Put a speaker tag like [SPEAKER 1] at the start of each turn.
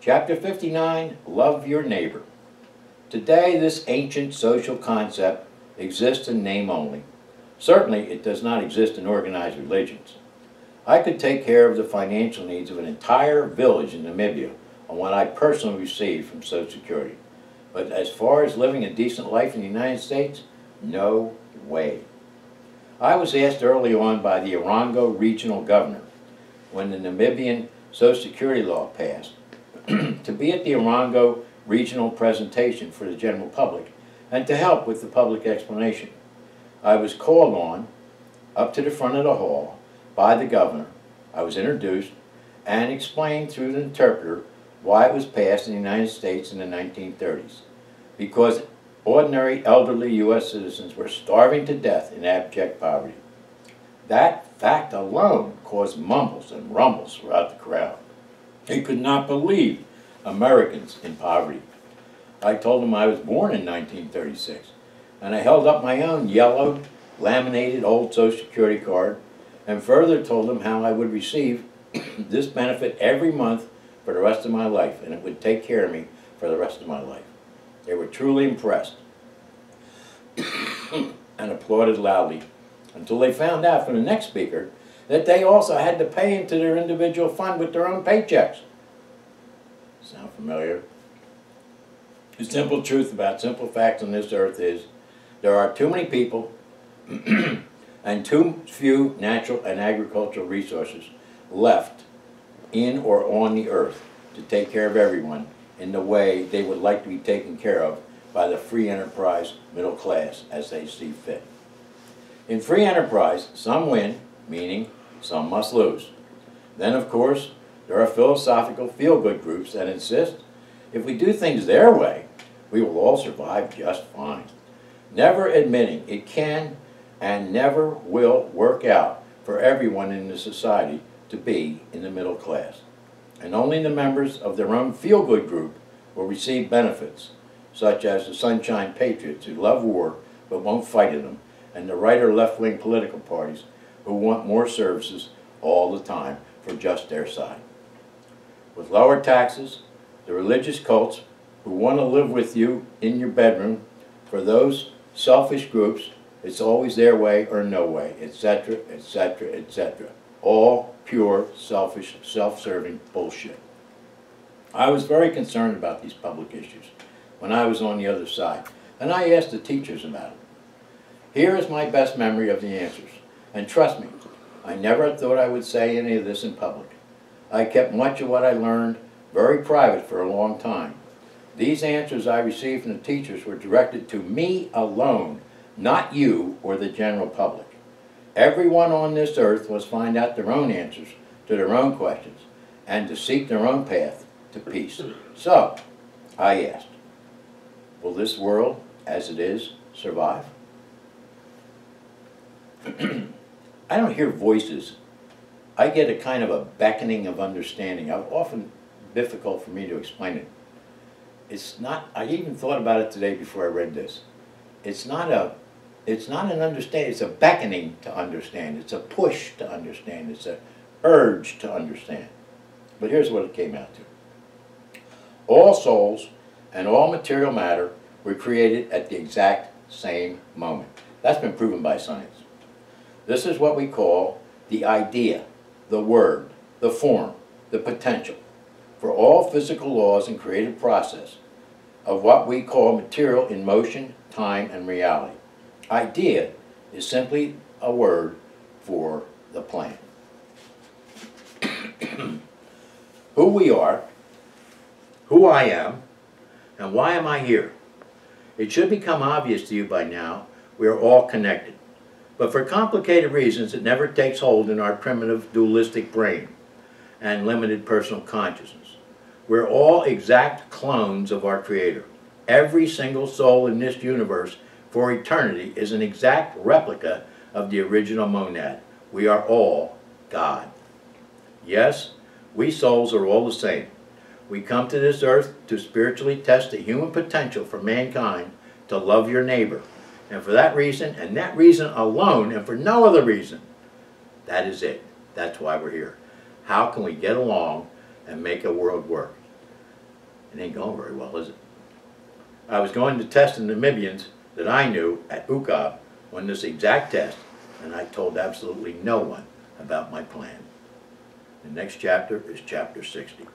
[SPEAKER 1] Chapter 59, Love Your Neighbor. Today, this ancient social concept exists in name only. Certainly, it does not exist in organized religions. I could take care of the financial needs of an entire village in Namibia on what I personally received from Social Security. But as far as living a decent life in the United States, no way. I was asked early on by the Orongo regional governor, when the Namibian Social Security law passed, to be at the Orongo regional presentation for the general public and to help with the public explanation. I was called on up to the front of the hall by the governor. I was introduced and explained through the interpreter why it was passed in the United States in the 1930s. Because ordinary elderly U.S. citizens were starving to death in abject poverty. That fact alone caused mumbles and rumbles throughout the crowd. They could not believe Americans in poverty. I told them I was born in 1936, and I held up my own yellowed, laminated old Social Security card, and further told them how I would receive this benefit every month for the rest of my life, and it would take care of me for the rest of my life. They were truly impressed and applauded loudly until they found out from the next speaker that they also had to pay into their individual fund with their own paychecks. Sound familiar? The simple truth about simple facts on this earth is there are too many people and too few natural and agricultural resources left in or on the earth to take care of everyone in the way they would like to be taken care of by the free enterprise middle class as they see fit. In free enterprise, some win, meaning some must lose. Then, of course, there are philosophical feel-good groups that insist if we do things their way, we will all survive just fine, never admitting it can and never will work out for everyone in the society to be in the middle class. And only the members of their own feel-good group will receive benefits, such as the Sunshine Patriots who love war but won't fight in them, and the right or left-wing political parties who want more services all the time for just their side. With lower taxes, the religious cults who want to live with you in your bedroom, for those selfish groups, it's always their way or no way, etc., etc., etc. All pure, selfish, self-serving bullshit. I was very concerned about these public issues when I was on the other side, and I asked the teachers about it. Here is my best memory of the answers, and trust me, I never thought I would say any of this in public. I kept much of what I learned very private for a long time. These answers I received from the teachers were directed to me alone, not you or the general public. Everyone on this earth must find out their own answers to their own questions and to seek their own path to peace. So, I asked, will this world, as it is, survive? I don't hear voices. I get a kind of a beckoning of understanding. It's often difficult for me to explain it. It's not, I even thought about it today before I read this. It's not an understanding, it's a beckoning to understand. It's a push to understand. It's an urge to understand. But here's what it came out to. All souls and all material matter were created at the exact same moment. That's been proven by science. This is what we call the idea, the word, the form, the potential for all physical laws and creative process of what we call material in motion, time, and reality. Idea is simply a word for the plan. Who we are, who I am, and why am I here? It should become obvious to you by now we are all connected. But for complicated reasons, it never takes hold in our primitive dualistic brain and limited personal consciousness. We're all exact clones of our Creator. Every single soul in this universe for eternity is an exact replica of the original monad. We are all God. Yes, we souls are all the same. We come to this earth to spiritually test the human potential for mankind to love your neighbor. And for that reason, and that reason alone, and for no other reason, that is it. That's why we're here. How can we get along and make a world work? It ain't going very well, is it? I was going to test the Namibians that I knew at UCOB on this exact test, and I told absolutely no one about my plan. The next chapter is chapter 60.